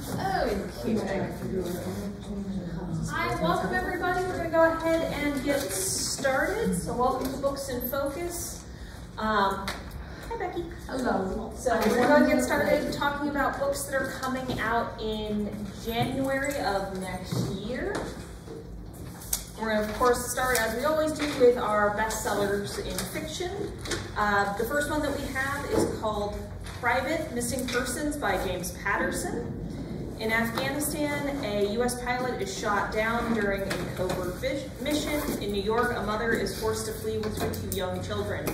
Hi, welcome everybody. We're going to go ahead and get started. So welcome to Books in Focus. Hi Becky. Hello. So we're going to go ahead and get started talking about books that are coming out in January of next year. We're going to, of course, start, as we always do, with our bestsellers in fiction. The first one that we have is called Private Missing Persons by James Patterson. In Afghanistan, a U.S. pilot is shot down during a covert mission. In New York, a mother is forced to flee with her 2 young children.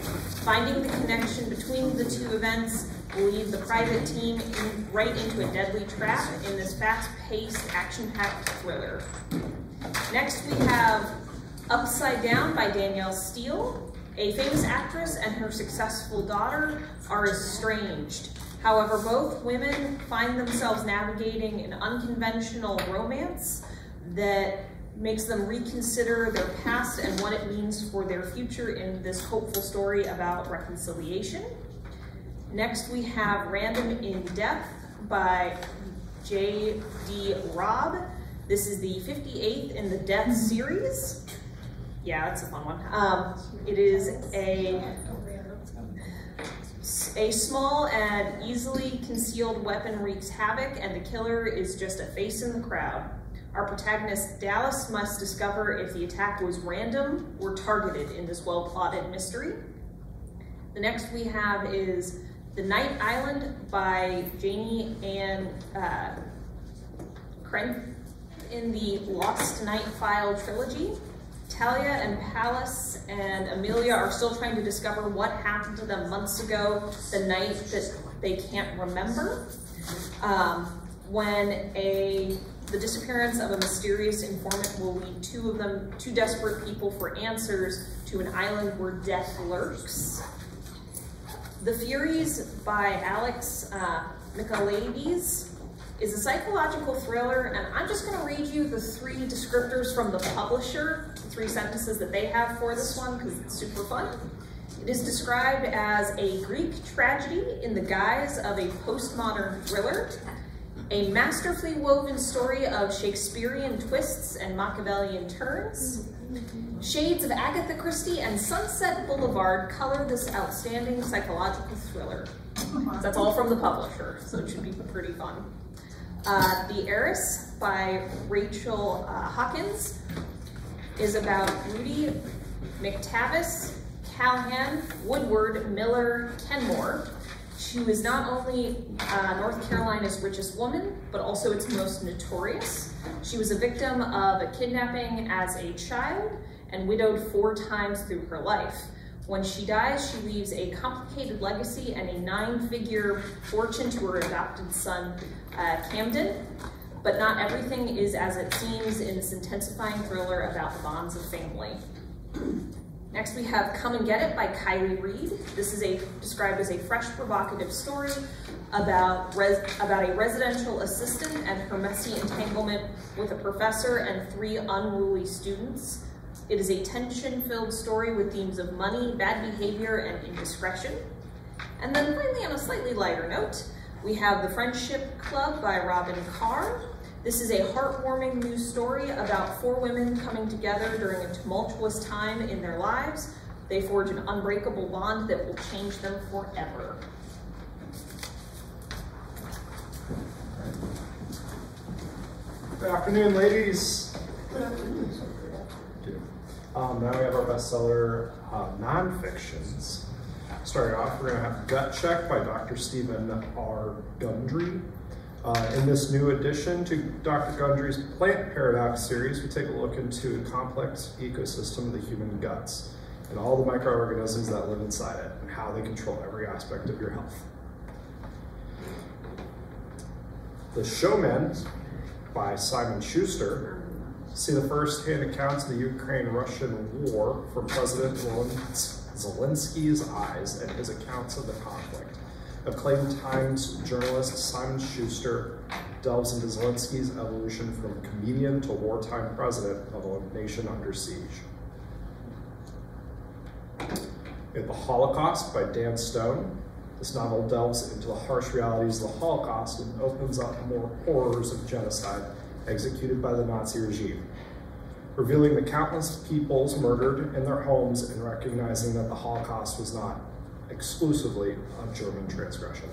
Finding the connection between the 2 events will lead the private team right into a deadly trap in this fast-paced, action-packed thriller. Next, we have Upside Down by Danielle Steele. A famous actress and her successful daughter are estranged. However, both women find themselves navigating an unconventional romance that makes them reconsider their past and what it means for their future in this hopeful story about reconciliation. Next, we have Random in Depth by J.D. Robb. This is the 58th in the Death series. Yeah, that's a fun one. It is a small and easily concealed weapon wreaks havoc, and the killer is just a face in the crowd. Our protagonist, Dallas, must discover if the attack was random or targeted in this well-plotted mystery. The next we have is The Night Island by Janie Ann Krenth in the Lost Night File trilogy. Talia and Palace and Amelia are still trying to discover what happened to them months ago, the night that they can't remember, when the disappearance of a mysterious informant will lead 2 desperate people for answers to an island where death lurks. The Furies by Alex Michaelides is a psychological thriller, and I'm just going to read you the 3 descriptors from the publisher, the 3 sentences that they have for this one, because it's super fun. It is described as a Greek tragedy in the guise of a postmodern thriller, a masterfully woven story of Shakespearean twists and Machiavellian turns. Shades of Agatha Christie and Sunset Boulevard color this outstanding psychological thriller. That's all from the publisher, so it should be pretty fun. The Heiress by Rachel Hawkins is about Rudy McTavish, Callahan, Woodward, Miller, Kenmore. She was not only North Carolina's richest woman, but also its most notorious. She was a victim of a kidnapping as a child and widowed 4 times through her life. When she dies, she leaves a complicated legacy and a 9-figure fortune to her adopted son, Camden. But not everything is as it seems in this intensifying thriller about the bonds of family. Next, we have Come and Get It by Kylie Reed. This is described as a fresh, provocative story about a residential assistant and her messy entanglement with a professor and 3 unruly students. It is a tension-filled story with themes of money, bad behavior, and indiscretion. And then finally, on a slightly lighter note, we have The Friendship Club by Robin Carr. This is a heartwarming new story about 4 women coming together during a tumultuous time in their lives. They forge an unbreakable bond that will change them forever. Good afternoon, ladies. Good afternoon. Now we have our bestseller nonfictions. Starting off, we're going to have Gut Check by Dr. Stephen R. Gundry. In this new addition to Dr. Gundry's Plant Paradox series, we take a look into the complex ecosystem of the human guts and all the microorganisms that live inside it and how they control every aspect of your health. The Showmen by Simon Schuster. See the first-hand accounts of the Ukraine-Russian war from President Zelensky's eyes and his accounts of the conflict. Acclaimed Times journalist Simon Schuster delves into Zelensky's evolution from comedian to wartime president of a nation under siege. We have The Holocaust by Dan Stone. This novel delves into the harsh realities of the Holocaust and opens up more horrors of genocide executed by the Nazi regime, revealing the countless peoples murdered in their homes and recognizing that the Holocaust was not exclusively a German transgression.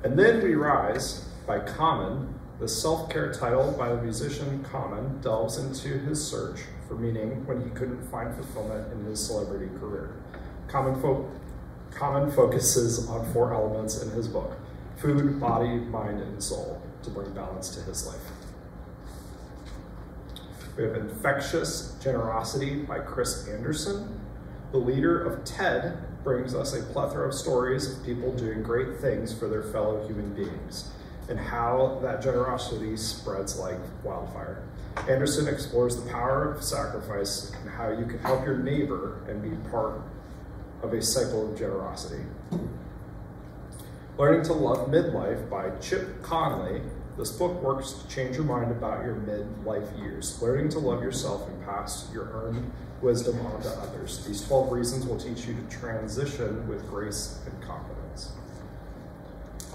And Then We Rise by Common, the self-care title by the musician Common, delves into his search for meaning when he couldn't find fulfillment in his celebrity career. Common focuses on 4 elements in his book: food, body, mind, and soul, to bring balance to his life. We have Infectious Generosity by Chris Anderson. The leader of TED brings us a plethora of stories of people doing great things for their fellow human beings and how that generosity spreads like wildfire. Anderson explores the power of sacrifice and how you can help your neighbor and be part of a cycle of generosity. Learning to Love Midlife by Chip Conley. This book works to change your mind about your midlife years, learning to love yourself and pass your earned wisdom on to others. These 12 reasons will teach you to transition with grace and confidence.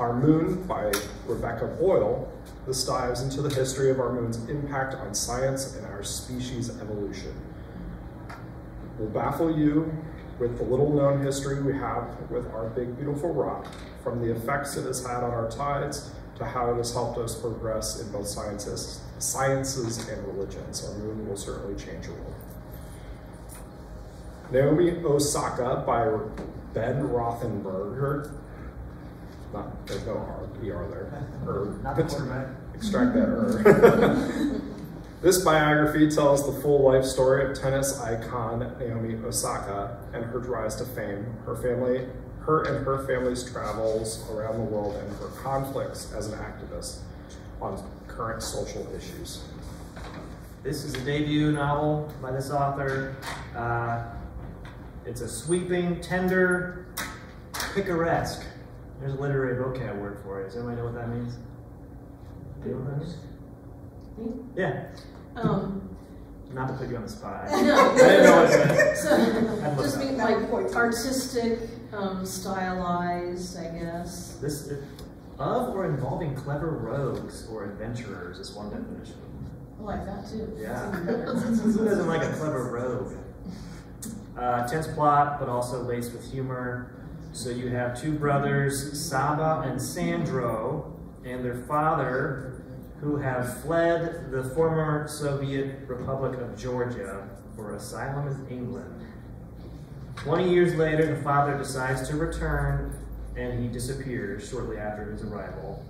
Our Moon by Rebecca Boyle. This dives into the history of our moon's impact on science and our species' evolution. We'll baffle you with the little known history we have with our big beautiful rock, from the effects it has had on our tides to how it has helped us progress in both sciences and religions. Our moon will certainly change your world. Naomi Osaka by Ben Rothenberger. There's no R there. Not the quarterback. Extract that This biography tells the full life story of tennis icon Naomi Osaka and her rise to fame, her and her family's travels around the world, and her conflicts as an activist on current social issues. This is a debut novel by this author. It's a sweeping, tender, picaresque. There's a literary vocab word for it. Does anybody know what that means? Do you know what that means? Me? Yeah. Not to put you on the spot. No. I didn't know what it meant. So, just mean like artistic, stylized, I guess. This of or involving clever rogues or adventurers is one definition. I like that too. Yeah. It's even better. Who doesn't like a clever rogue? Tense plot, but also laced with humor. So you have 2 brothers, Saba and Sandro, and their father, who have fled the former Soviet Republic of Georgia for asylum in England. 20 years later, the father decides to return, and he disappears shortly after his arrival,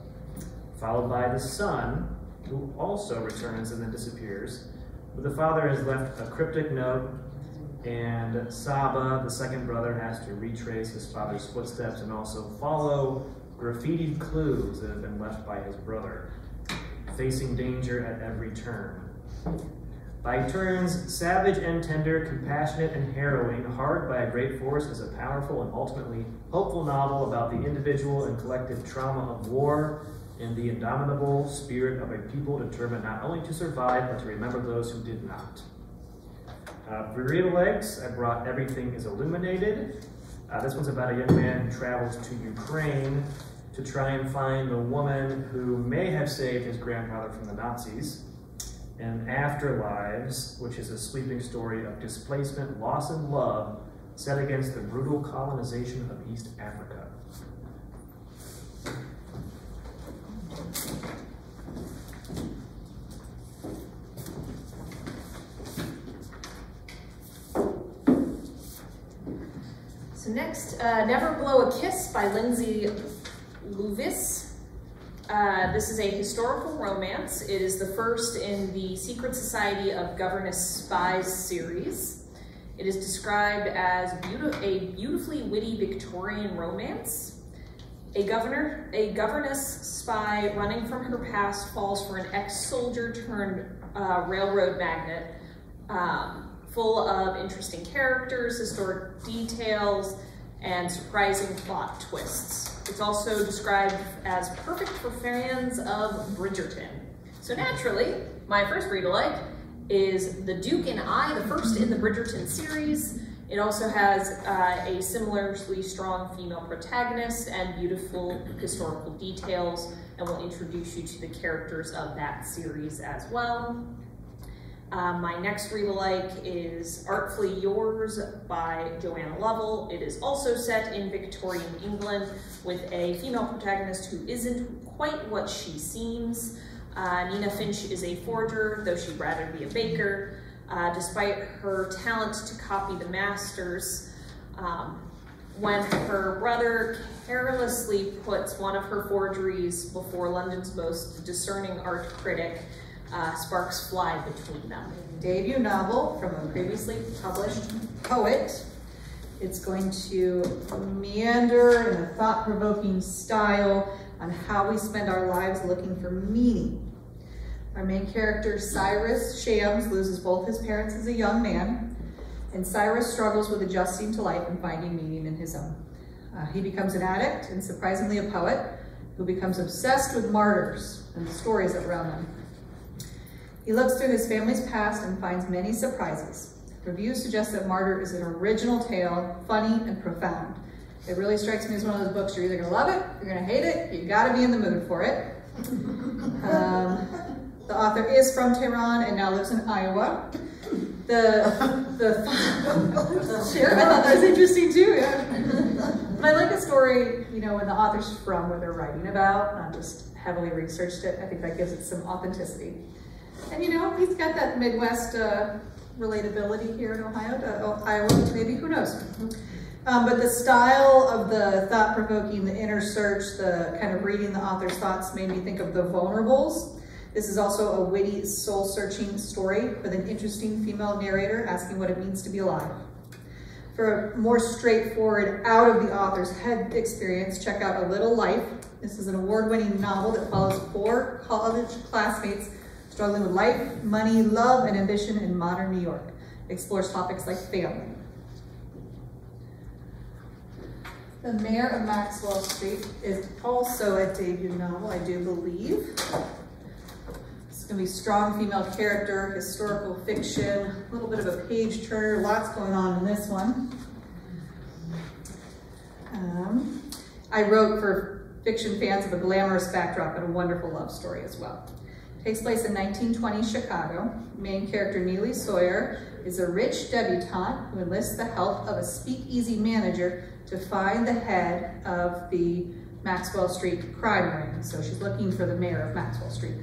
followed by the son, who also returns and then disappears. But the father has left a cryptic note, and Saba, the second brother, has to retrace his father's footsteps and also follow graffitied clues that have been left by his brother, facing danger at every turn. By turns, savage and tender, compassionate and harrowing, Hard by a Great Force is a powerful and ultimately hopeful novel about the individual and collective trauma of war and the indomitable spirit of a people determined not only to survive, but to remember those who did not. For real legs, I brought Everything is Illuminated. This one's about a young man who travels to Ukraine to try and find the woman who may have saved his grandfather from the Nazis. And Afterlives, which is a sweeping story of displacement, loss, and love set against the brutal colonization of East Africa. So next, Never Blow a Kiss by Lindsay Luvis. This is a historical romance. It is the first in the Secret Society of Governess Spies series. It is described as a beautifully witty Victorian romance. A governess spy running from her past falls for an ex-soldier turned railroad magnate, full of interesting characters, historic details, and surprising plot twists. It's also described as perfect for fans of Bridgerton. So naturally, my first read-alike is The Duke and I, the first in the Bridgerton series. It also has a similarly strong female protagonist and beautiful historical details, and will introduce you to the characters of that series as well. My next read-alike is Artfully Yours by Joanna Lovell. It is also set in Victorian England with a female protagonist who isn't quite what she seems. Nina Finch is a forger, though she'd rather be a baker. Despite her talent to copy the masters, when her brother carelessly puts one of her forgeries before London's most discerning art critic, sparks fly between them. Debut novel from a previously published poet. It's going to meander in a thought-provoking style on how we spend our lives looking for meaning. Our main character, Cyrus Shams, loses both his parents as a young man, and Cyrus struggles with adjusting to life and finding meaning in his own. He becomes an addict and surprisingly a poet who becomes obsessed with martyrs and the stories around them. He looks through his family's past and finds many surprises. Reviews suggest that Martyr is an original tale, funny and profound. It really strikes me as one of those books you're either gonna love it, you're gonna hate it, you gotta be in the mood for it. The author is from Tehran and now lives in Iowa. Sure, I thought that was interesting too, yeah. But I like a story, you know, when the author's from where they're writing about, not just heavily researched it. I think that gives it some authenticity. And you know, he's got that Midwest relatability here in Ohio, Iowa, maybe, who knows. But the style of the thought-provoking, the inner search, the kind of reading the author's thoughts made me think of The Vulnerables. This is also a witty, soul-searching story with an interesting female narrator asking what it means to be alive. For a more straightforward, out of the author's head experience, check out A Little Life. This is an award-winning novel that follows 4 college classmates struggling with life, money, love, and ambition in modern New York. It explores topics like family. The Mayor of Maxwell Street is also a debut novel, I do believe. It's going to be strong female character, historical fiction, a little bit of a page turner, lots going on in this one. I wrote for fiction fans of a glamorous backdrop and a wonderful love story as well. Takes place in 1920 Chicago. Main character Neely Sawyer is a rich debutante who enlists the help of a speakeasy manager to find the head of the Maxwell Street crime ring. So she's looking for the mayor of Maxwell Street.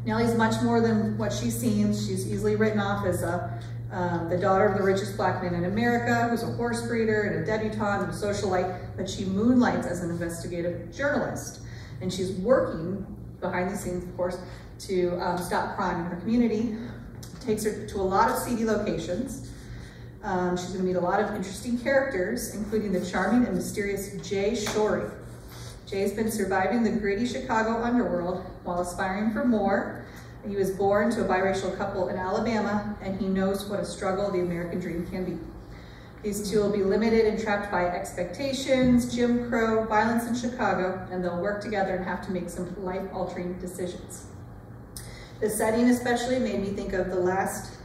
Nelly's much more than what she seems. She's easily written off as the daughter of the richest black man in America, who's a horse breeder and a debutante and a socialite, but she moonlights as an investigative journalist. And she's working behind the scenes, of course, to stop crime in her community. Takes her to a lot of seedy locations. She's going to meet a lot of interesting characters, including the charming and mysterious Jay Shorey. Jay's been surviving the gritty Chicago underworld while aspiring for more. He was born to a biracial couple in Alabama, and he knows what a struggle the American dream can be. These two will be limited and trapped by expectations, Jim Crow, violence in Chicago, and they'll work together and have to make some life-altering decisions. The setting especially made me think of the last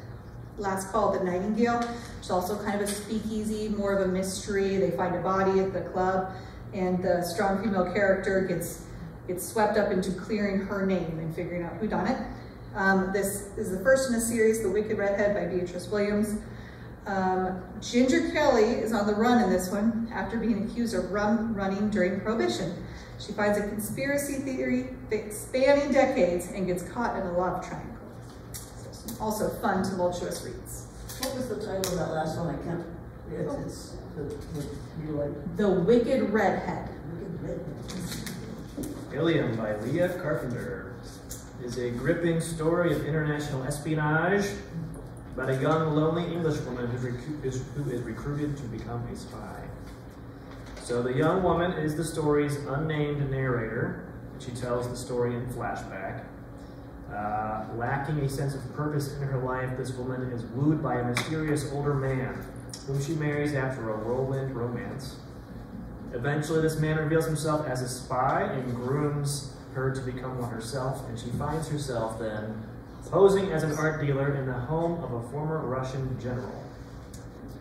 call at the Nightingale, which is also kind of a speakeasy, more of a mystery. They find a body at the club, and the strong female character gets swept up into clearing her name and figuring out who done it. This is the first in a series, The Wicked Redhead by Beatrice Williams. Ginger Kelly is on the run in this one after being accused of running during Prohibition. She finds a conspiracy theory spanning decades and gets caught in a love triangle. So also fun, tumultuous reads. What was the title of that last one? I can't. It's The Wicked Redhead. Ilium by Leah Carpenter is a gripping story of international espionage about a young, lonely Englishwoman who is recruited to become a spy. So the young woman is the story's unnamed narrator. She tells the story in flashback. Lacking a sense of purpose in her life, this woman is wooed by a mysterious older man, whom she marries after a whirlwind romance. Eventually, this man reveals himself as a spy and grooms her to become one herself, and she finds herself then posing as an art dealer in the home of a former Russian general.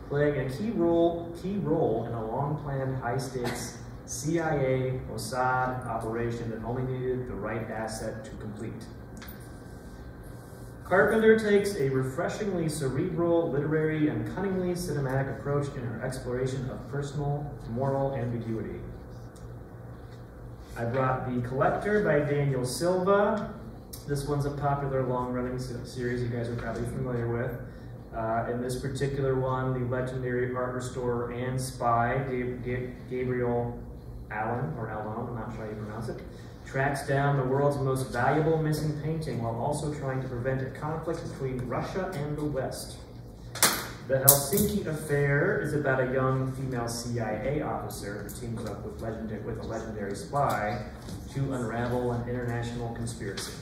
playing a key role in a long-planned, high-stakes CIA Mossad operation that only needed the right asset to complete. Carpenter takes a refreshingly cerebral, literary, and cunningly cinematic approach in her exploration of personal, moral ambiguity. I brought The Collector by Daniel Silva. This one's a popular long-running series you guys are probably familiar with. In this particular one, the legendary art restorer and spy, Gabriel Allon, or Allon, I'm not sure how you pronounce it, tracks down the world's most valuable missing painting while also trying to prevent a conflict between Russia and the West. The Helsinki Affair is about a young female CIA officer who teams up with a legendary spy to unravel an international conspiracy.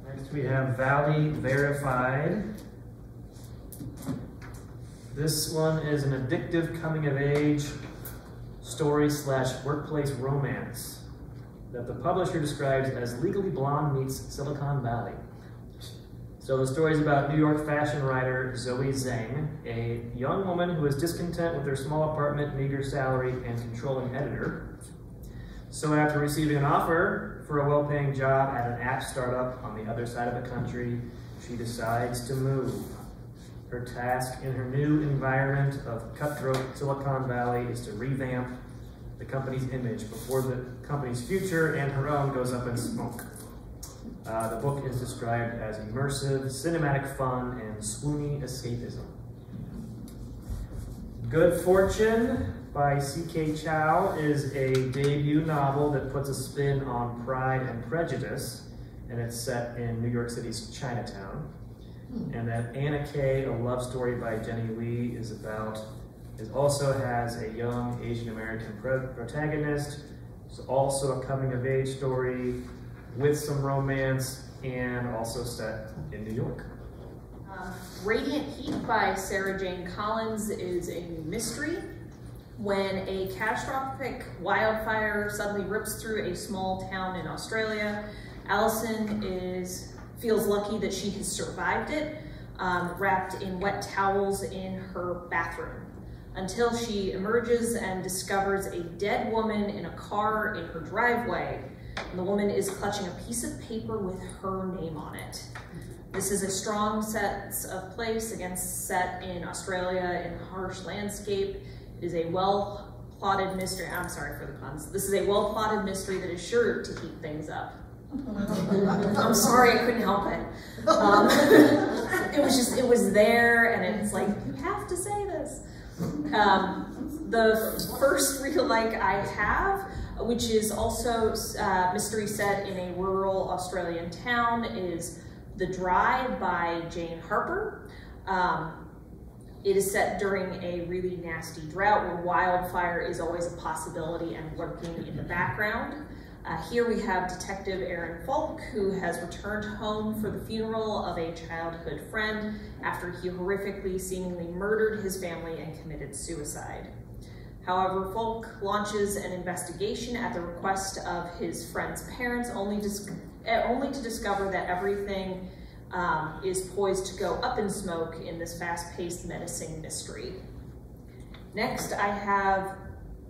Next we have Valley Verified. This one is an addictive coming-of-age story/workplace romance that the publisher describes as Legally Blonde meets Silicon Valley. So the story is about New York fashion writer Zoe Zhang, a young woman who is discontent with her small apartment, meager salary, and controlling editor. So after receiving an offer for a well-paying job at an app startup on the other side of the country, she decides to move. Her task in her new environment of cutthroat Silicon Valley is to revamp the company's image before the company's future and her own goes up in smoke. The book is described as immersive, cinematic fun, and swoony escapism. Good Fortune by C.K. Chow is a debut novel that puts a spin on Pride and Prejudice, and it's set in New York City's Chinatown. And then Anna Kay, a love story by Jenny Lee, also has a young Asian American protagonist. It's also a coming-of-age story with some romance and also set in New York. Radiant Heat by Sarah Jane Collins is a mystery. When a catastrophic wildfire suddenly rips through a small town in Australia, Allison feels lucky that she has survived it, wrapped in wet towels in her bathroom, until she emerges and discovers a dead woman in a car in her driveway. And the woman is clutching a piece of paper with her name on it. This is a strong sense of place, set in Australia in a harsh landscape. It is a well-plotted mystery. I'm sorry for the puns. This is a well-plotted mystery that is sure to heat things up. I'm sorry, I couldn't help it. It was there, and it's like, you have to say this. The first real like I have, which is also mystery set in a rural Australian town, is The Drive by Jane Harper. It is set during a really nasty drought where wildfire is always a possibility and lurking in the background. Here we have Detective Aaron Falk, who has returned home for the funeral of a childhood friend after he horrifically, seemingly murdered his family and committed suicide. However, Falk launches an investigation at the request of his friend's parents, only to discover that everything is poised to go up in smoke in this fast-paced menacing mystery. Next, I have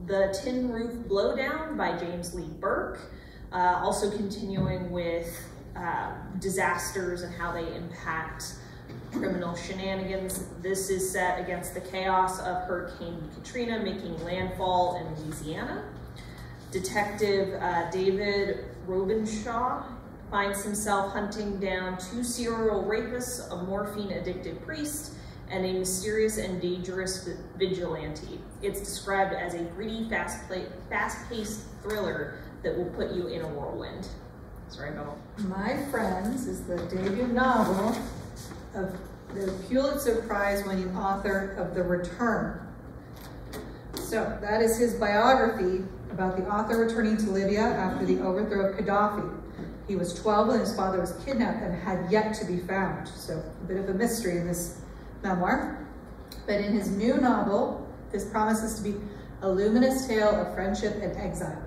The Tin Roof Blowdown by James Lee Burke, also continuing with disasters and how they impact criminal shenanigans. This is set against the chaos of Hurricane Katrina making landfall in Louisiana. Detective David Robenshaw finds himself hunting down 2 serial rapists, a morphine-addicted priest, and a mysterious and dangerous vigilante. It's described as a gritty, fast-paced thriller that will put you in a whirlwind. Sorry, Belle. My Friends is the debut novel of the Pulitzer Prize-winning author of The Return. So that is his biography about the author returning to Libya after the overthrow of Gaddafi. He was 12 when his father was kidnapped and had yet to be found. So a bit of a mystery in this memoir. But in his new novel, this promises to be a luminous tale of friendship and exile.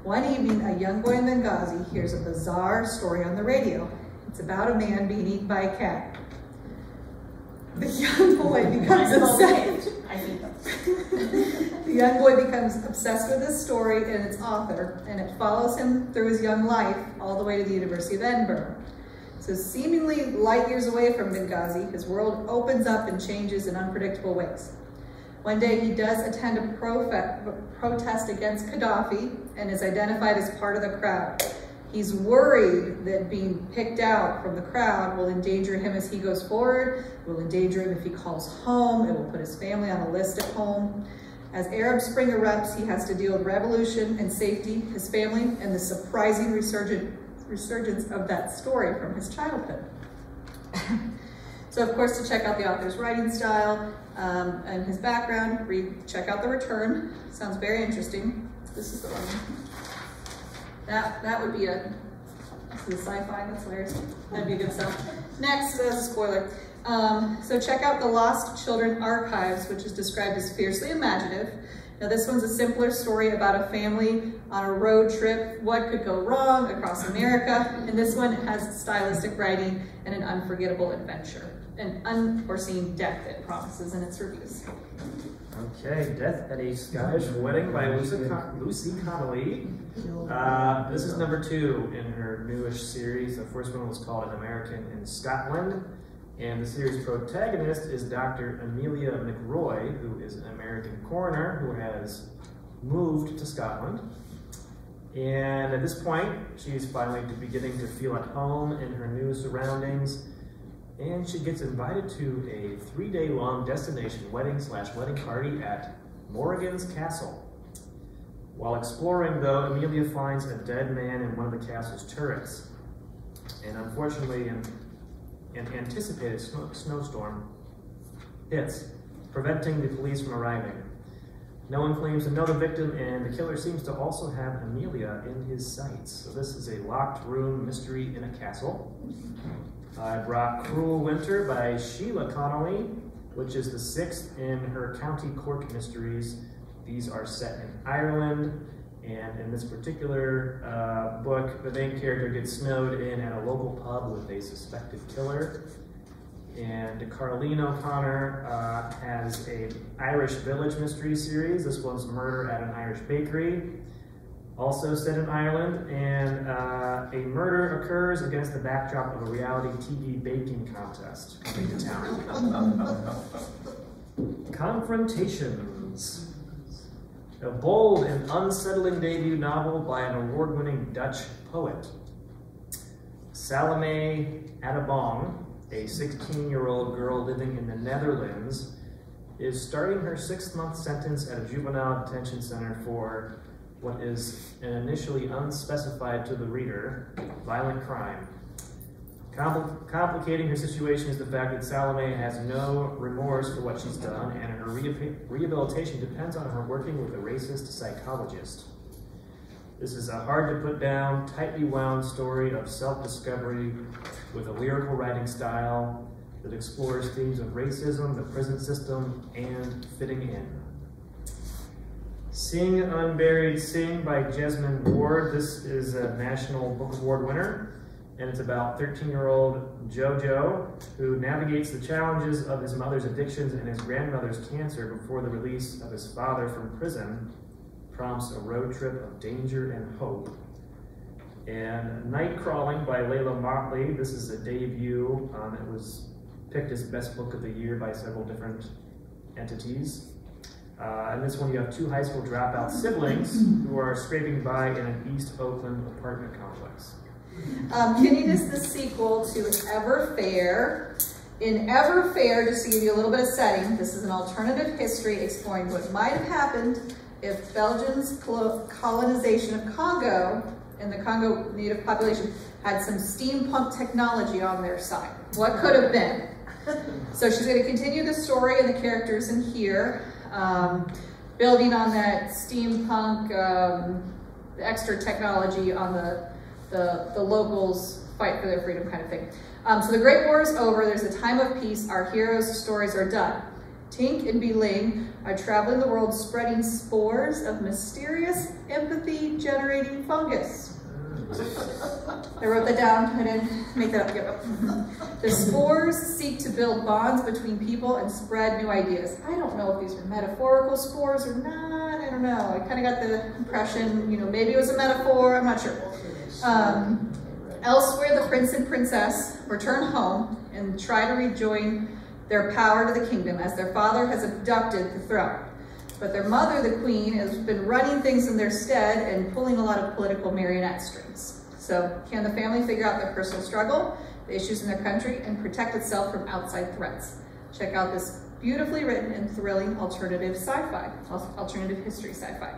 One evening, a young boy in Benghazi hears a bizarre story on the radio. It's about a man being eaten by a cat. The young boy becomes obsessed. The young boy becomes obsessed with this story and its author, and it follows him through his young life all the way to the University of Edinburgh. So seemingly light years away from Benghazi, his world opens up and changes in unpredictable ways. One day he does attend a protest against Gaddafi and is identified as part of the crowd. He's worried that being picked out from the crowd will endanger him as he goes forward, will endanger him if he calls home, it will put his family on a list at home. As Arab Spring erupts, he has to deal with revolution and safety, his family, and the surprising resurgence of that story from his childhood. So of course, to check out the author's writing style and his background, check out The Return. Sounds very interesting. This is the one. That would be a sci-fi, that's hilarious. That'd be good stuff. Next, as a spoiler. So check out The Lost Children Archives, which is described as fiercely imaginative. Now this one's a simpler story about a family on a road trip, what could go wrong across America, and this one has stylistic writing and an unforgettable adventure, an unforeseen death it promises in its reviews. Okay, Death at a Scottish Wedding by Lucy Connolly. This is number 2 in her newish series. The first one was called An American in Scotland. And the series protagonist is Dr. Amelia McRoy, who is an American coroner who has moved to Scotland. And at this point, she's finally beginning to feel at home in her new surroundings. And she gets invited to a 3-day-long destination wedding/wedding party at Morrigan's Castle. While exploring, though, Amelia finds a dead man in one of the castle's turrets. And unfortunately, an anticipated snowstorm hits, preventing the police from arriving. No one claims to know the victim, and the killer seems to also have Amelia in his sights. So this is a locked room mystery in a castle. I brought Cruel Winter by Sheila Connolly, which is the 6th in her County Cork mysteries. These are set in Ireland, and in this particular book, the main character gets snowed in at a local pub with a suspected killer. And Carleen O'Connor has an Irish Village mystery series. This one's Murder at an Irish Bakery, also set in Ireland, and a murder occurs against the backdrop of a reality TV baking contest coming to town. Confrontations. A bold and unsettling debut novel by an award-winning Dutch poet. Salome Adabong, a 16-year-old girl living in the Netherlands, is starting her 6-month sentence at a juvenile detention center for what is an initially unspecified to the reader violent crime. Complicating her situation is the fact that Salome has no remorse for what she's done, and her rehabilitation depends on her working with a racist psychologist. This is a hard-to-put-down, tightly wound story of self-discovery with a lyrical writing style that explores themes of racism, the prison system, and fitting in. Sing Unburied Sing by Jesmyn Ward. This is a National Book Award winner, and it's about 13-year-old Jojo, who navigates the challenges of his mother's addictions and his grandmother's cancer before the release of his father from prison prompts a road trip of danger and hope. And Night Crawling by Layla Motley. This is a debut. It was picked as best book of the year by several different entities. And this one, you have 2 high school dropout siblings who are scraping by in an East Oakland apartment complex. Kitty is the sequel to Everfair. In Everfair, just to give you a little bit of setting, this is an alternative history exploring what might have happened if Belgium's colonization of Congo and the Congo native population had some steampunk technology on their side. What could have been? So she's going to continue the story and the characters in here, building on that steampunk, the extra technology on the locals fight for their freedom kind of thing. So the Great War is over, there's a time of peace, our heroes' stories are done. Tink and Bi-Ling are traveling the world spreading spores of mysterious empathy-generating fungus. I wrote that down. I didn't make that up. Yep. The spores seek to build bonds between people and spread new ideas. I don't know if these are metaphorical spores or not. I don't know. I kind of got the impression, you know, maybe it was a metaphor. I'm not sure. Elsewhere, the prince and princess return home and try to rejoin their power to the kingdom as their father has abducted the throne. But their mother, the queen, has been running things in their stead and pulling a lot of political marionette strings. So can the family figure out their personal struggle, the issues in their country, and protect itself from outside threats? Check out this beautifully written and thrilling alternative sci-fi, alternative history sci-fi.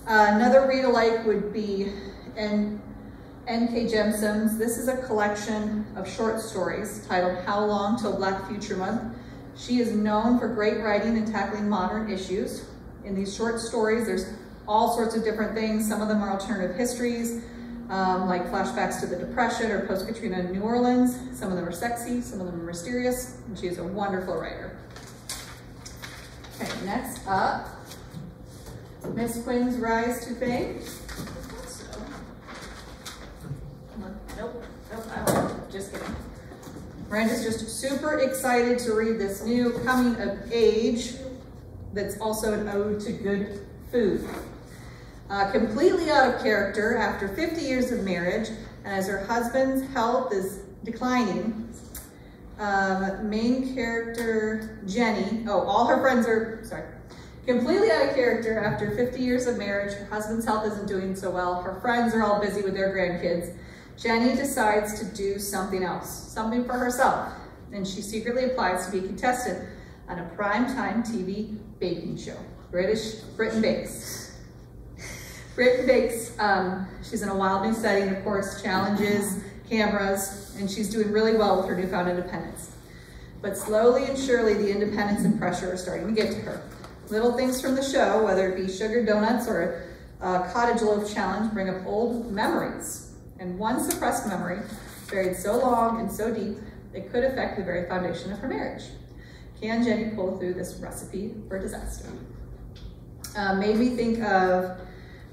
Another read-alike would be N.K. Jemisin's. This is a collection of short stories titled How Long Till Black Future Month. She is known for great writing and tackling modern issues. In these short stories, there's all sorts of different things. Some of them are alternative histories, like flashbacks to the Depression or post-Katrina New Orleans. Some of them are sexy, some of them are mysterious, and she is a wonderful writer. Okay, next up, Miss Quinn's Rise to Fame. Nope, I don't. Just kidding. Miranda's just super excited to read this new coming of age that's also an ode to good food. Completely out of character after 50 years of marriage, and as her husband's health is declining, main character Jenny, completely out of character after 50 years of marriage, her husband's health isn't doing so well, her friends are all busy with their grandkids. Jenny decides to do something else, something for herself, and she secretly applies to be a contestant on a primetime TV baking show, Britain Bakes. Britain Bakes, she's in a wild new setting, of course, challenges, cameras, and she's doing really well with her newfound independence. But slowly and surely, the independence and pressure are starting to get to her. Little things from the show, whether it be sugar donuts or a cottage loaf challenge, bring up old memories. And one suppressed memory, buried so long and so deep, it could affect the very foundation of her marriage. Can Jenny pull through this recipe for disaster? Made me think of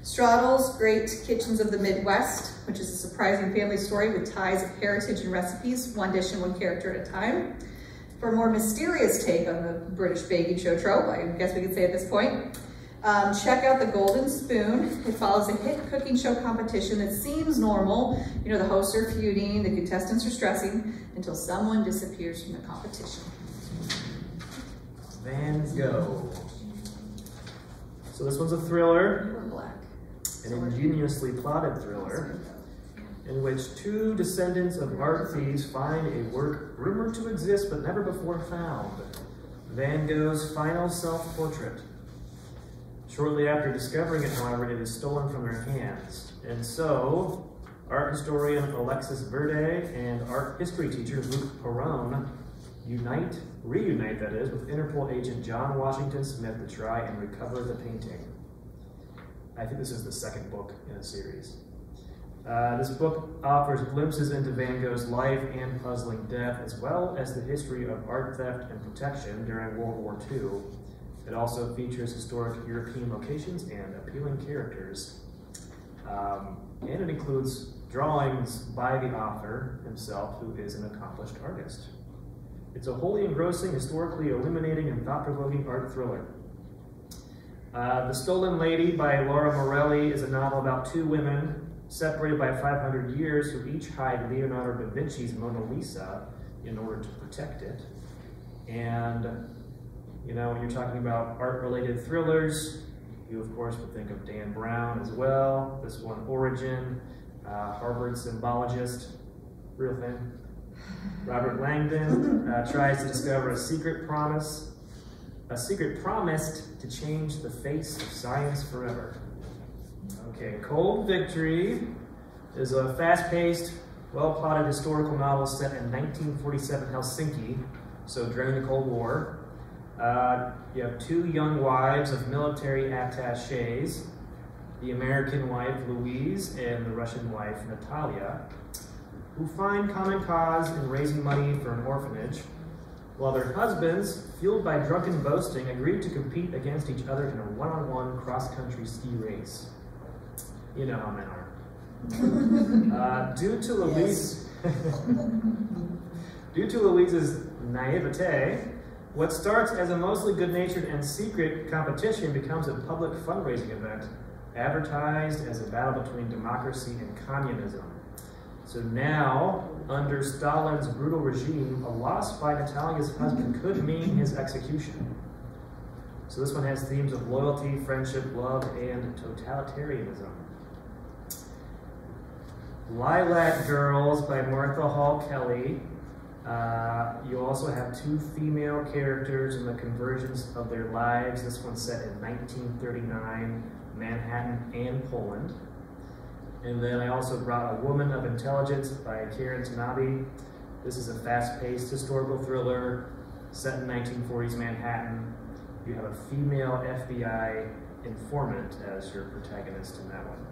Straddle's Great Kitchens of the Midwest, which is a surprising family story with ties of heritage and recipes, one dish and one character at a time. For a more mysterious take on the British baking show trope, I guess we could say at this point, check out The Golden Spoon. It follows a hit cooking show competition that seems normal. You know, the hosts are feuding, the contestants are stressing, until someone disappears from the competition. Van Gogh. So this one's a thriller, We're black. an ingeniously plotted thriller, in which two descendants of art thieves find a work rumored to exist but never before found, Van Gogh's final self-portrait. Shortly after discovering it, however, it is stolen from their hands. And so, art historian Alexis Verde and art history teacher Luc Perron reunite with Interpol agent John Washington Smith to try and recover the painting. I think this is the second book in a series. This book offers glimpses into Van Gogh's life and puzzling death, as well as the history of art theft and protection during World War II. It also features historic European locations and appealing characters. And it includes drawings by the author himself, who is an accomplished artist. It's a wholly engrossing, historically illuminating, and thought-provoking art thriller. The Stolen Lady by Laura Morelli is a novel about two women separated by 500 years who each hide Leonardo da Vinci's Mona Lisa in order to protect it. And you know, when you're talking about art-related thrillers, you of course would think of Dan Brown as well. This one, Origin, Harvard symbologist, real thing. Robert Langdon tries to discover a secret promised to change the face of science forever. Okay, Cold Victory is a fast-paced, well-plotted historical novel set in 1947 Helsinki, so during the Cold War. You have two young wives of military attachés, the American wife Louise and the Russian wife Natalia, who find common cause in raising money for an orphanage, while their husbands, fueled by drunken boasting, agree to compete against each other in a one-on-one cross-country ski race. You know how men are. Due to Louise's naivete, what starts as a mostly good-natured and secret competition becomes a public fundraising event, advertised as a battle between democracy and communism. So now, under Stalin's brutal regime, a loss by Natalia's husband could mean his execution. So this one has themes of loyalty, friendship, love, and totalitarianism. Lilac Girls by Martha Hall Kelly. You also have two female characters and the conversions of their lives. This one's set in 1939, Manhattan and Poland. And then I also brought A Woman of Intelligence by Karen Tanabe. This is a fast-paced historical thriller set in 1940s Manhattan. You have a female FBI informant as your protagonist in that one.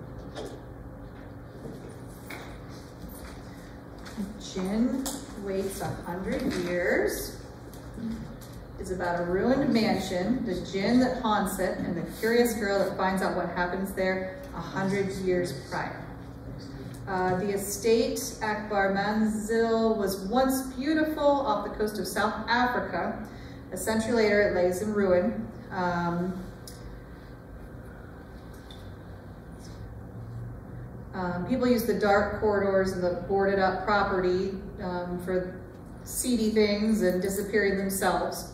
Jinn Waits 100 Years is about a ruined mansion, the Jinn that haunts it, and the curious girl that finds out what happens there 100 years prior. The estate, Akbar Manzil, was once beautiful off the coast of South Africa. A century later, it lays in ruin. People use the dark corridors and the boarded up property for seedy things and disappearing themselves.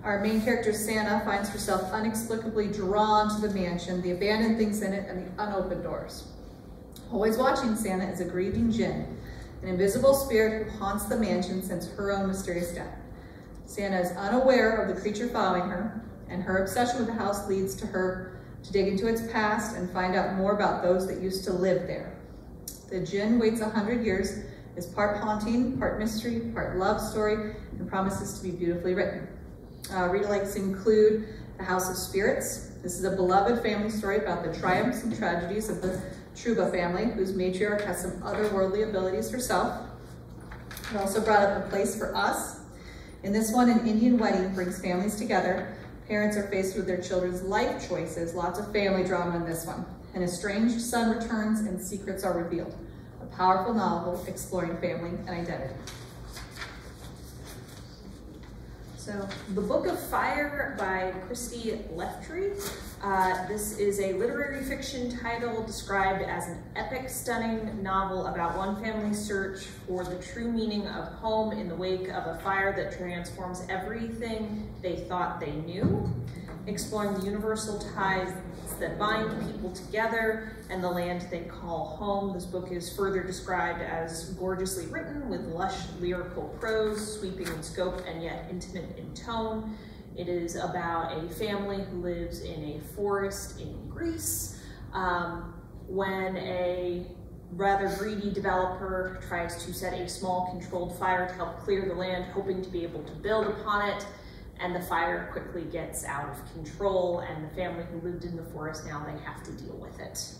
Our main character, Santa, finds herself inexplicably drawn to the mansion, the abandoned things in it, and the unopened doors. Always watching Santa is a grieving Jinn, an invisible spirit who haunts the mansion since her own mysterious death. Santa is unaware of the creature following her, and her obsession with the house leads to her to dig into its past and find out more about those that used to live there. The Jinn Waits 100 Years is part haunting, part mystery, part love story, and promises to be beautifully written. Read alikes include The House of Spirits. This is a beloved family story about the triumphs and tragedies of the Truba family, whose matriarch has some otherworldly abilities herself. It also brought up A Place for Us. In this one, an Indian wedding brings families together. Parents are faced with their children's life choices, lots of family drama in this one. An estranged son returns and secrets are revealed. A powerful novel exploring family and identity. So, The Book of Fire by Christy Leftree. This is a literary fiction title described as an epic, stunning novel about one family's search for the true meaning of home in the wake of a fire that transforms everything they thought they knew, exploring the universal ties that bind people together and the land they call home. This book is further described as gorgeously written with lush lyrical prose, sweeping in scope and yet intimate in tone. It is about a family who lives in a forest in Greece when a rather greedy developer tries to set a small controlled fire to help clear the land, hoping to be able to build upon it. And the fire quickly gets out of control, and the family who lived in the forest, now they have to deal with it.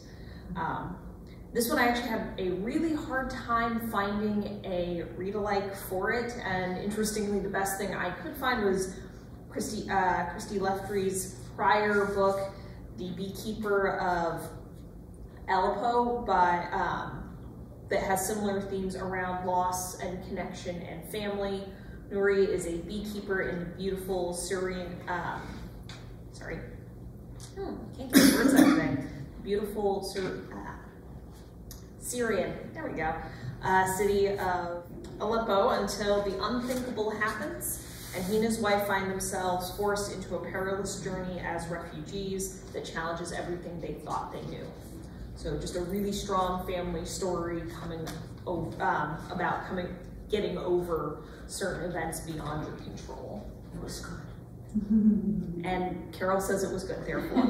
This one I actually had a really hard time finding a read-alike for it, and interestingly, the best thing I could find was Christy Leftree's prior book, The Beekeeper of Aleppo, that has similar themes around loss and connection and family. Nuri is a beekeeper in the beautiful Syrian, can't get the words out today. Beautiful Syrian, there we go, city of Aleppo until the unthinkable happens, and he and his wife find themselves forced into a perilous journey as refugees that challenges everything they thought they knew. So just a really strong family story getting over certain events beyond your control. It was good. And Carol says it was good, therefore.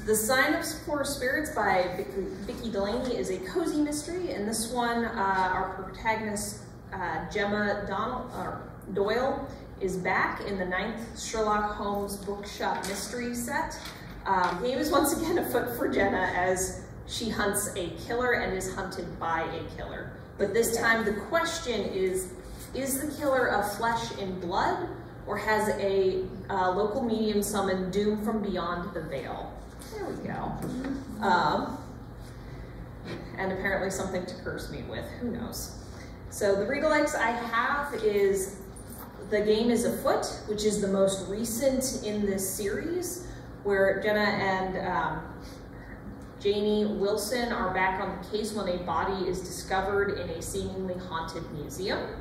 The Sign of Poor Spirits by Vicki Delaney is a cozy mystery. In this one, our protagonist, Gemma Doyle, is back in the 9th Sherlock Holmes bookshop mystery set. Game is once again afoot for Jenna as she hunts a killer and is hunted by a killer. But this time the question is the killer of flesh and blood, or has a local medium summoned doom from beyond the veil? There we go. and apparently something to curse me with, who knows. So the read-alikes I have is The Game is Afoot, which is the most recent in this series, where Jenna and Janie Wilson are back on the case when a body is discovered in a seemingly haunted museum.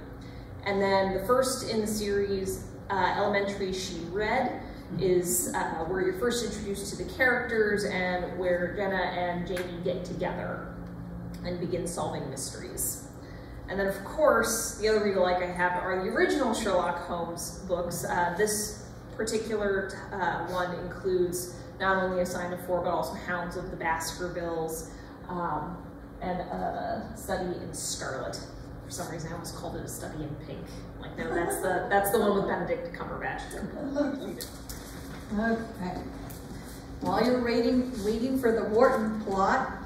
And then the first in the series, Elementary She Read, is where you're first introduced to the characters and where Jenna and Janie get together and begin solving mysteries. And then of course, the other read-alike I have are the original Sherlock Holmes books. This particular one includes not only A Sign of Four, but also Hounds of the Baskervilles, and A Study in Scarlet. For some reason I almost called it A Study in Pink. Like, no, that's the one with Benedict Cumberbatch. Okay. While you're waiting for the Wharton plot,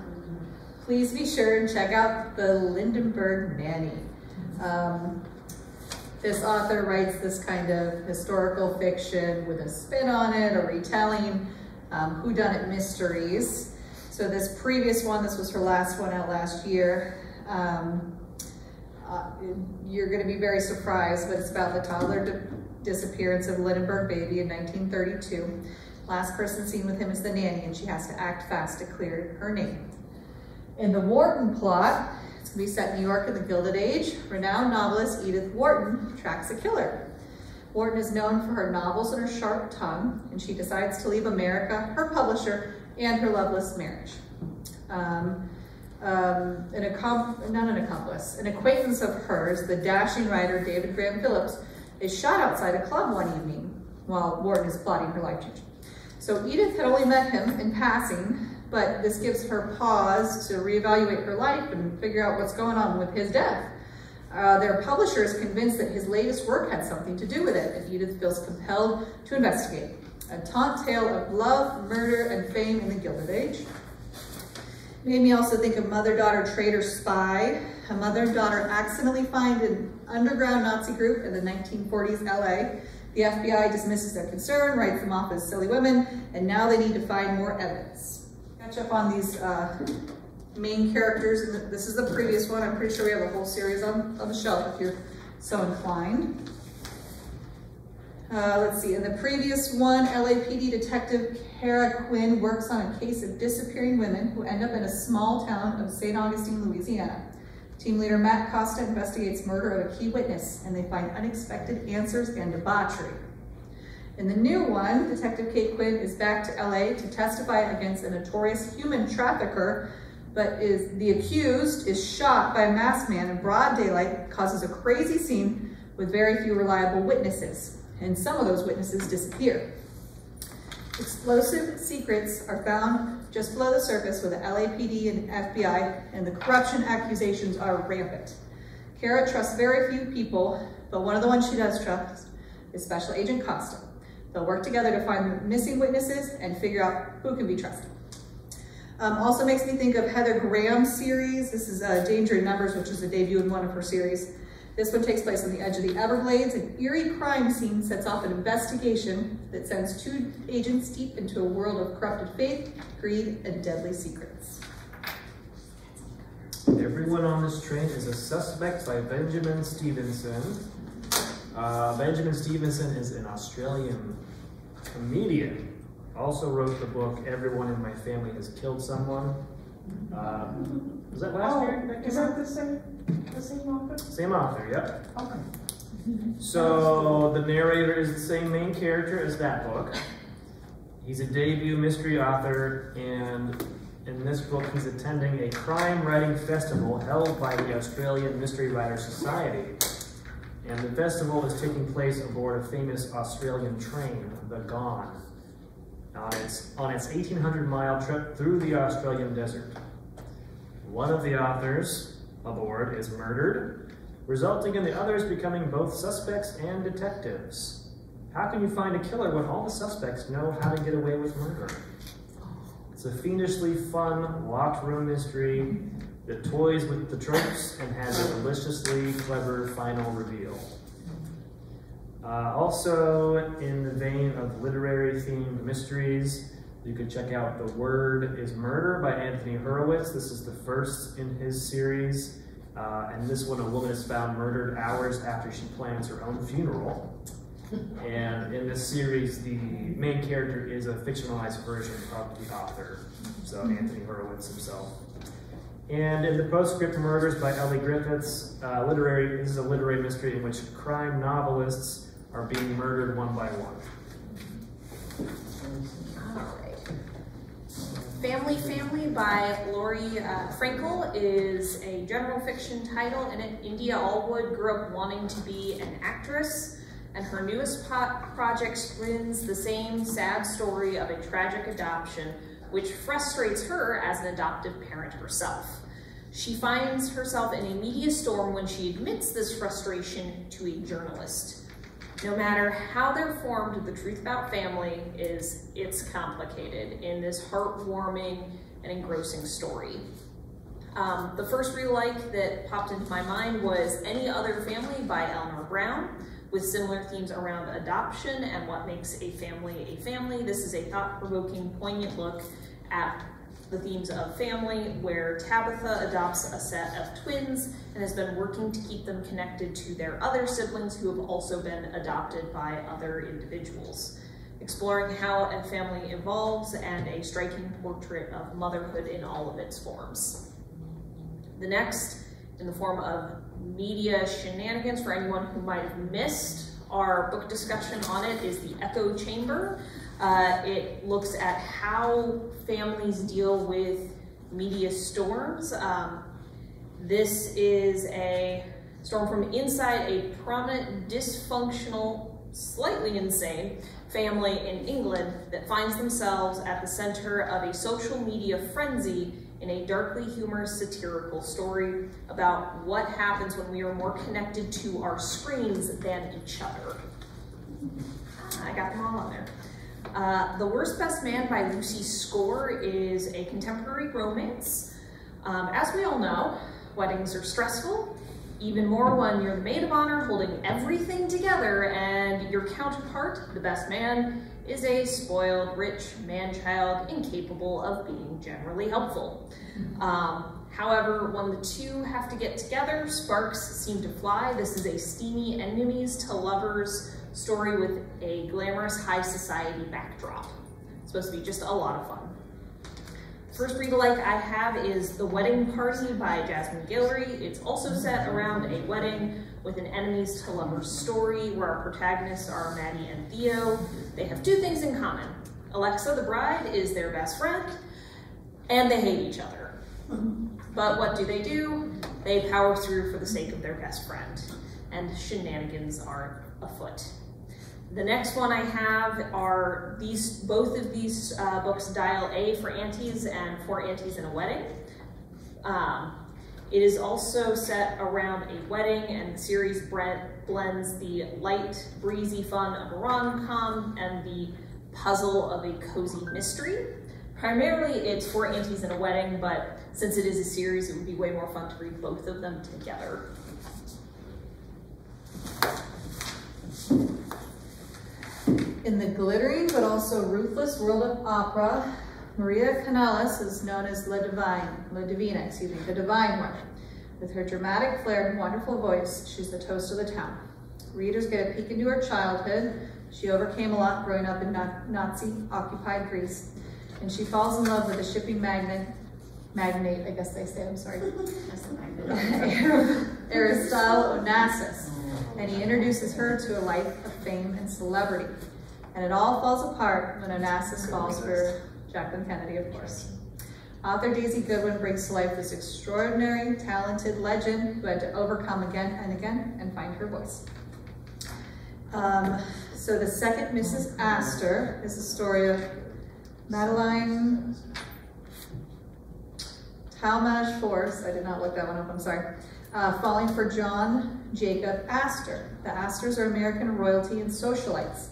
please be sure and check out the Lindenberg Nanny. This author writes this kind of historical fiction with a spin on it, a retelling, whodunit mysteries. So this previous one, this was her last one out last year, you're going to be very surprised, but it's about the toddler disappearance of Lindenberg baby in 1932. Last person seen with him is the nanny, and she has to act fast to clear her name. In the Wharton plot, it's going to be set in New York in the Gilded Age. Renowned novelist Edith Wharton tracks a killer. Wharton is known for her novels and her sharp tongue, and she decides to leave America, her publisher, and her loveless marriage. An acquaintance of hers, the dashing writer David Graham Phillips, is shot outside a club one evening while Wharton is plotting her life change. So Edith had only met him in passing, but this gives her pause to reevaluate her life and figure out what's going on with his death. Their publisher is convinced that his latest work had something to do with it, and Edith feels compelled to investigate. A taunt tale of love, murder, and fame in the Gilded Age. Made me also think of Mother-Daughter Traitor Spy. A mother and daughter accidentally find an underground Nazi group in the 1940s LA. The FBI dismisses their concern, writes them off as silly women, and now they need to find more evidence. Catch up on these main characters. And this is the previous one. I'm pretty sure we have a whole series on the shelf if you're so inclined. Let's see, in the previous one, LAPD Detective Kara Quinn works on a case of disappearing women who end up in a small town of St. Augustine, Louisiana. Team leader Matt Costa investigates murder of a key witness, and they find unexpected answers and debauchery. In the new one, Detective Kate Quinn is back to LA to testify against a notorious human trafficker, but the accused is shot by a masked man in broad daylight, causes a crazy scene with very few reliable witnesses, and some of those witnesses disappear. Explosive secrets are found just below the surface with the LAPD and FBI, and the corruption accusations are rampant. Kara trusts very few people, but one of the ones she does trust is Special Agent Costa. They'll work together to find missing witnesses and figure out who can be trusted. Also makes me think of Heather Graham's series. This is Danger in Numbers, which is a debut in one of her series. This one takes place on the edge of the Everglades. An eerie crime scene sets off an investigation that sends two agents deep into a world of corrupted faith, greed, and deadly secrets. Everyone on This Train is a Suspect by Benjamin Stevenson. Benjamin Stevenson is an Australian comedian. Also wrote the book Everyone in My Family Has Killed Someone. Was that last year? Is that the same author? Same author, yep. Okay. So the narrator is the same main character as that book. He's a debut mystery author, and in this book he's attending a crime writing festival held by the Australian Mystery Writer Society. And the festival is taking place aboard a famous Australian train, the Gone, on its 1,800-mile trip through the Australian desert. One of the authors aboard is murdered, resulting in the others becoming both suspects and detectives. How can you find a killer when all the suspects know how to get away with murder? It's a fiendishly fun, locked room mystery that toys with the tropes and has a deliciously clever final reveal. Also, in the vein of literary themed mysteries, You could check out The Word is Murder by Anthony Horowitz. This is the first in his series. And this one, a woman is found murdered hours after she plans her own funeral. And in this series, the main character is a fictionalized version of the author, so Anthony Horowitz himself. And in The Postscript Murders by Ellie Griffiths, this is a literary mystery in which crime novelists are being murdered one by one. All right. Family by Laurie Frankel is a general fiction title. In it, India Allwood grew up wanting to be an actress, and her newest project screens the same sad story of a tragic adoption, which frustrates her as an adoptive parent herself. She finds herself in a media storm when she admits this frustration to a journalist. No matter how they're formed, the truth about family it's complicated in this heartwarming and engrossing story. The first real like that popped into my mind was Any Other Family by Eleanor Brown, with similar themes around adoption and what makes a family a family. This is a thought-provoking, poignant look at the themes of family, where Tabitha adopts a set of twins and has been working to keep them connected to their other siblings who have also been adopted by other individuals. Exploring how a family evolves and a striking portrait of motherhood in all of its forms. The next, in the form of media shenanigans for anyone who might have missed our book discussion on it, is The Echo Chamber. It looks at how families deal with media storms. This is a storm from inside a prominent, dysfunctional, slightly insane family in England that finds themselves at the center of a social media frenzy in a darkly humorous, satirical story about what happens when we are more connected to our screens than each other. I got them all on there. The Worst Best Man by Lucy Score is a contemporary romance. As we all know, weddings are stressful, even more when you're the maid of honor holding everything together and your counterpart, the best man, is a spoiled, rich man-child incapable of being generally helpful. However, when the two have to get together, sparks seem to fly. This is a steamy enemies to lovers story with a glamorous high society backdrop. It's supposed to be just a lot of fun. The first read-alike I have is The Wedding Party by Jasmine Guillory. It's also set around a wedding with an enemies to lovers story where our protagonists are Maddie and Theo. They have two things in common. Alexa, the bride, is their best friend, and they hate each other. But what do? They power through for the sake of their best friend, and shenanigans are afoot. The next one I have are both of these books, Dial A for Aunties and For Aunties in a Wedding. It is also set around a wedding, and the series blends the light, breezy fun of a rom-com and the puzzle of a cozy mystery. Primarily, it's For Aunties in a Wedding, but since it is a series, it would be way more fun to read both of them together. In the glittering but also ruthless world of opera, Maria Canales is known as the Divine One. With her dramatic flair and wonderful voice, she's the toast of the town. Readers get a peek into her childhood. She overcame a lot growing up in Nazi-occupied Greece, and she falls in love with the shipping magnate, I guess they say, I'm sorry, Aristotle Onassis, and he introduces her to a life of fame and celebrity. And it all falls apart when Onassis falls for Jacqueline Kennedy, of course. Author Daisy Goodwin brings to life this extraordinary, talented legend who had to overcome again and again and find her voice. So the second Mrs. Astor is the story of Madeline Talmadge Force, I did not look that one up, I'm sorry, falling for John Jacob Astor. The Astors are American royalty and socialites.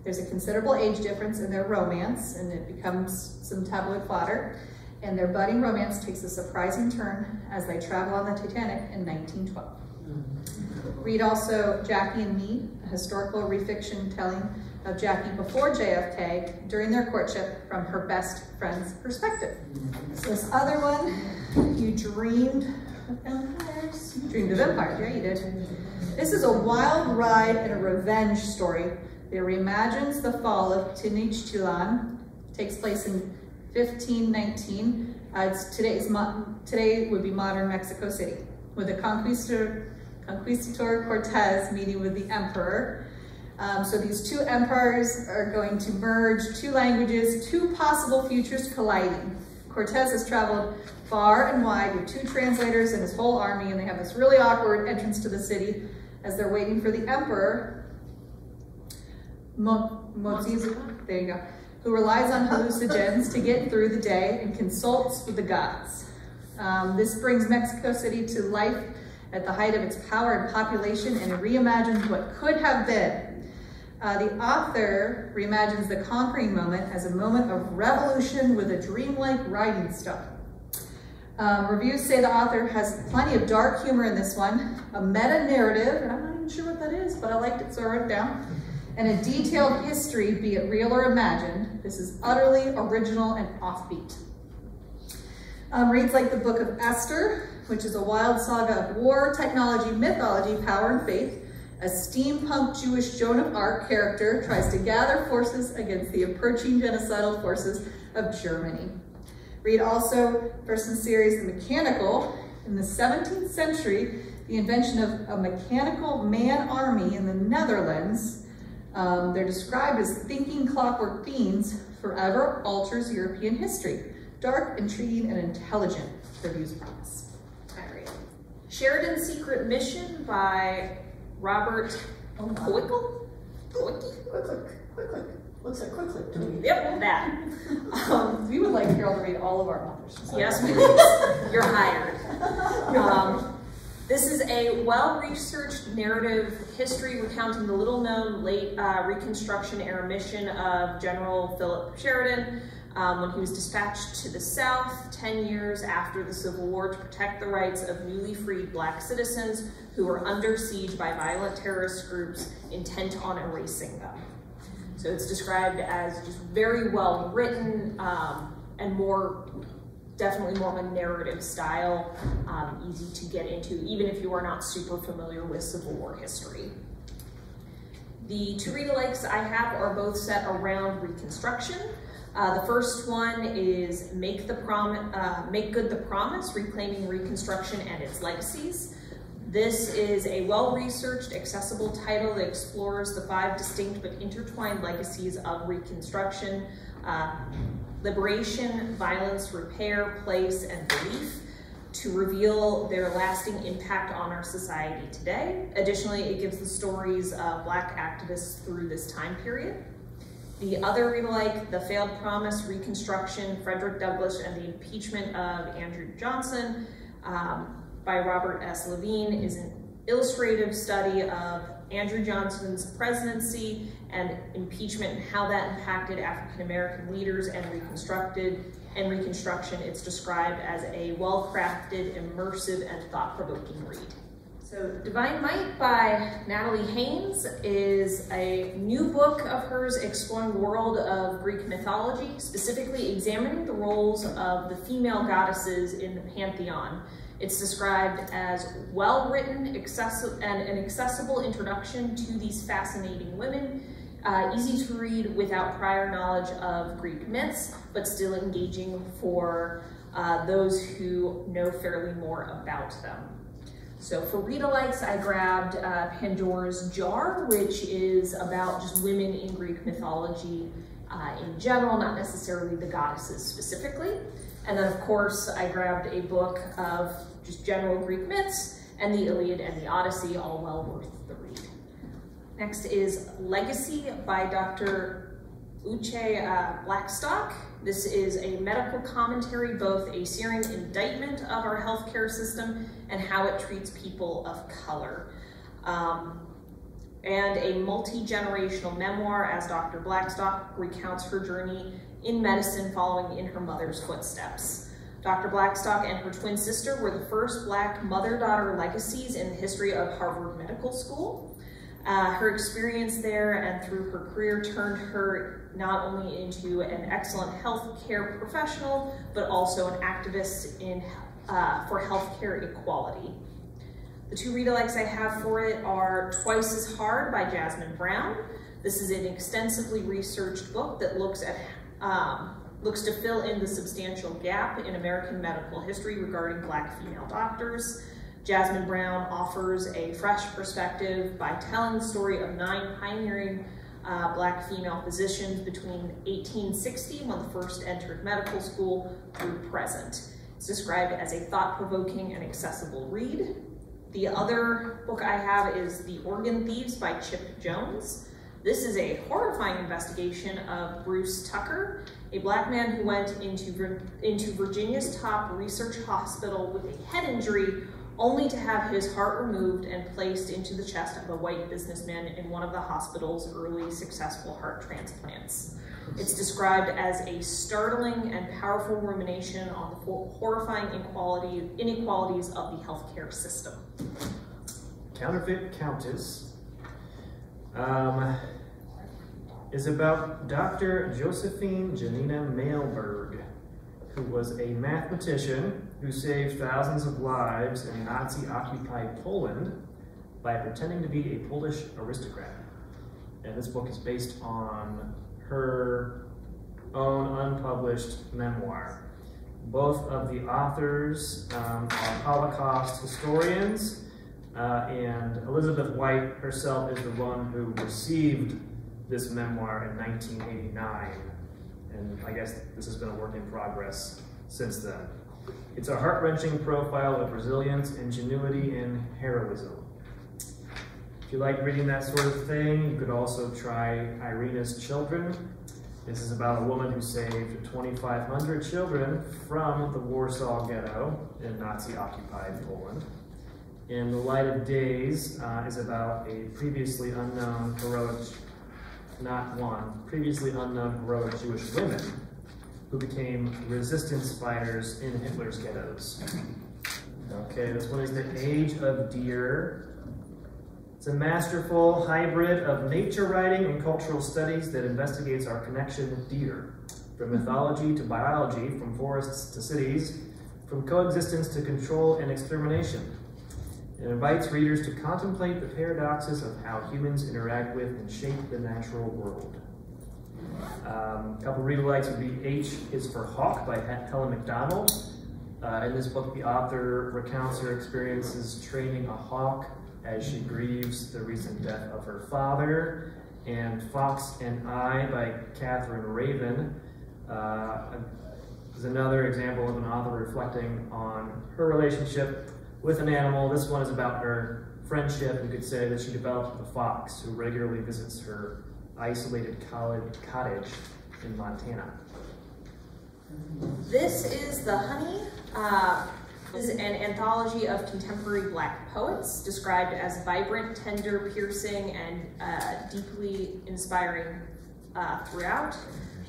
There's a considerable age difference in their romance, and it becomes some tabloid fodder, and their budding romance takes a surprising turn as they travel on the Titanic in 1912. Read also Jackie and Me, a historical refiction telling of Jackie before JFK during their courtship from her best friend's perspective. So this other one, you dreamed of empires? Dreamed of empires, yeah, you did. This is a wild ride and a revenge story. It reimagines the fall of Tenochtitlan. Takes place in 1519. Today would be modern Mexico City, with the Conquistador Cortez meeting with the emperor. So these two empires are going to merge, two languages, two possible futures colliding. Cortez has traveled far and wide with two translators and his whole army, and they have this really awkward entrance to the city as they're waiting for the emperor, Moctezuma, there you go, who relies on hallucinogens to get through the day and consults with the gods. This brings Mexico City to life at the height of its power and population, and it reimagines what could have been. The author reimagines the conquering moment as a moment of revolution with a dreamlike writing style. Reviews say the author has plenty of dark humor in this one, a meta-narrative, and I'm not even sure what that is, but I liked it, so I wrote it down, and a detailed history, be it real or imagined. This is utterly original and offbeat. Reads like the Book of Esther, which is a wild saga of war, technology, mythology, power, and faith. A steampunk Jewish Joan of Arc character tries to gather forces against the approaching genocidal forces of Germany. Read also, first in the series, The Mechanical. In the 17th century, the invention of a mechanical man army in the Netherlands. They're described as thinking clockwork fiends, forever alters European history. Dark, intriguing, and intelligent, reviews promise. All right. Sheridan's Secret Mission by Robert Coickel? Looks like quick to me. Yep, that. We would like Carol to read all of our authors. Yes, please. You're hired. This is a well-researched narrative history recounting the little-known late Reconstruction era mission of General Philip Sheridan when he was dispatched to the South 10 years after the Civil War to protect the rights of newly freed Black citizens who were under siege by violent terrorist groups intent on erasing them. So it's described as just very well written and definitely more of a narrative style, easy to get into, even if you are not super familiar with Civil War history. The two read-alikes I have are both set around Reconstruction. The first one is Make Good the Promise, Reclaiming Reconstruction and Its Legacies. This is a well-researched, accessible title that explores the 5 distinct but intertwined legacies of Reconstruction: liberation, violence, repair, place, and belief, to reveal their lasting impact on our society today. Additionally, it gives the stories of Black activists through this time period. The other read-alike, The Failed Promise, Reconstruction, Frederick Douglass, and the Impeachment of Andrew Johnson, by Robert S. Levine, is an illustrative study of Andrew Johnson's presidency and impeachment and how that impacted African-American leaders and Reconstruction. It's described as a well-crafted, immersive, and thought-provoking read. So Divine Might by Natalie Haynes is a new book of hers exploring the world of Greek mythology, specifically examining the roles of the female goddesses in the pantheon. It's described as well-written, and an accessible introduction to these fascinating women, easy to read without prior knowledge of Greek myths, but still engaging for those who know fairly more about them. So for read-alikes, I grabbed Pandora's Jar, which is about just women in Greek mythology in general, not necessarily the goddesses specifically. And then, of course, I grabbed a book of just general Greek myths and the Iliad and the Odyssey, all well worth the read. Next is Legacy by Dr. Uche Blackstock. This is a medical commentary, both a searing indictment of our healthcare system and how it treats people of color. And a multi-generational memoir as Dr. Blackstock recounts her journey in medicine following in her mother's footsteps. Dr. Blackstock and her twin sister were the first Black mother-daughter legacies in the history of Harvard Medical School. Her experience there and through her career turned her not only into an excellent healthcare professional, but also an activist for healthcare equality. The two read-alikes I have for it are Twice as Hard by Jasmine Brown. This is an extensively researched book that looks to fill in the substantial gap in American medical history regarding Black female doctors. Jasmine Brown offers a fresh perspective by telling the story of 9 pioneering Black female physicians between 1860, when they first entered medical school, through present. It's described as a thought-provoking and accessible read. The other book I have is The Organ Thieves by Chip Jones. This is a horrifying investigation of Bruce Tucker, a Black man who went into Virginia's top research hospital with a head injury, only to have his heart removed and placed into the chest of a white businessman in one of the hospital's early successful heart transplants. It's described as a startling and powerful rumination on the horrifying inequalities of the healthcare system. Counterfeit Countess is about Dr. Josephine Janina Mailberg, who was a mathematician who saved thousands of lives in Nazi-occupied Poland by pretending to be a Polish aristocrat. And this book is based on her own unpublished memoir. Both of the authors are Holocaust historians, and Elizabeth White herself is the one who received this memoir in 1989. And I guess this has been a work in progress since then. It's a heart-wrenching profile of resilience, ingenuity, and heroism. If you like reading that sort of thing, you could also try Irina's Children. This is about a woman who saved 2,500 children from the Warsaw Ghetto in Nazi-occupied Poland. In The Light of Days is about a previously unknown heroic Jewish women who became resistance fighters in Hitler's ghettos. Okay, this one is The Age of Deer. It's a masterful hybrid of nature writing and cultural studies that investigates our connection with deer, from mythology to biology, from forests to cities, from coexistence to control and extermination. It invites readers to contemplate the paradoxes of how humans interact with and shape the natural world. A couple read-alikes would be H is for Hawk by Helen MacDonald. In this book, the author recounts her experiences training a hawk as she grieves the recent death of her father. And Fox and I by Catherine Raven is another example of an author reflecting on her relationship with an animal. This one is about her friendship, you could say, that she developed with a fox who regularly visits her isolated cottage in Montana. This is The Honey. This is an anthology of contemporary Black poets, described as vibrant, tender, piercing, and deeply inspiring throughout.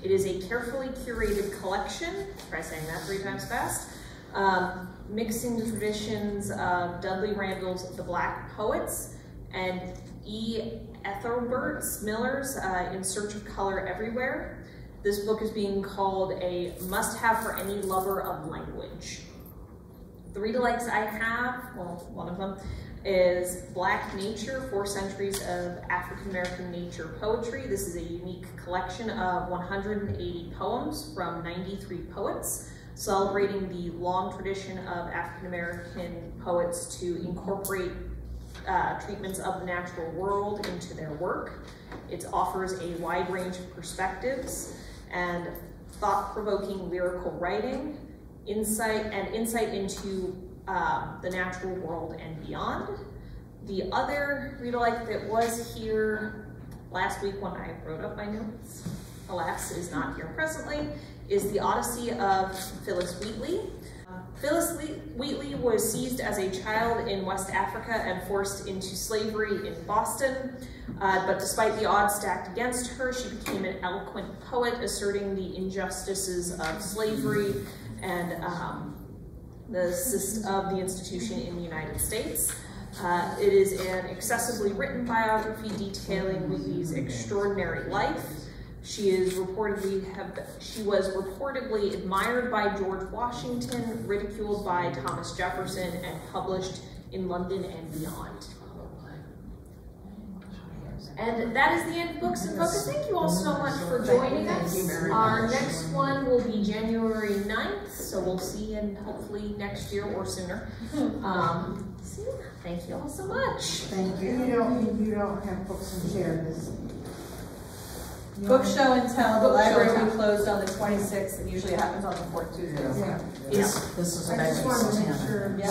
It is a carefully curated collection, try saying that 3 times fast, mixing the traditions of Dudley Randall's The Black Poets and E. Ethelbert Miller's In Search of Color Everywhere. This book is being called a must-have for any lover of language. The read-alikes I have, well, one of them, is Black Nature, 4 Centuries of African-American Nature Poetry. This is a unique collection of 180 poems from 93 poets, celebrating the long tradition of African-American poets to incorporate treatments of the natural world into their work. It offers a wide range of perspectives and thought-provoking lyrical writing, insight into the natural world and beyond. The other read-alike that was here last week when I wrote up my notes, alas, is not here presently, is The Odyssey of Phillis Wheatley. Phillis Wheatley was seized as a child in West Africa and forced into slavery in Boston, but despite the odds stacked against her, she became an eloquent poet asserting the injustices of slavery and of the institution in the United States. It is an accessibly written biography detailing Wheatley's extraordinary life. She was reportedly admired by George Washington, ridiculed by Thomas Jefferson, and published in London and beyond. And that is the end of Books in Focus. Thank you all so much for joining us. Our next one will be January 9th, so we'll see you hopefully next year or sooner. Thank you all so much. Thank you. You don't have books and chairs. Book show and tell, the Book show library and will be tell. closed on the 26th, and usually it happens on the 4th Tuesday. Yeah. Yeah. This is I just wanted to make sure. Yeah.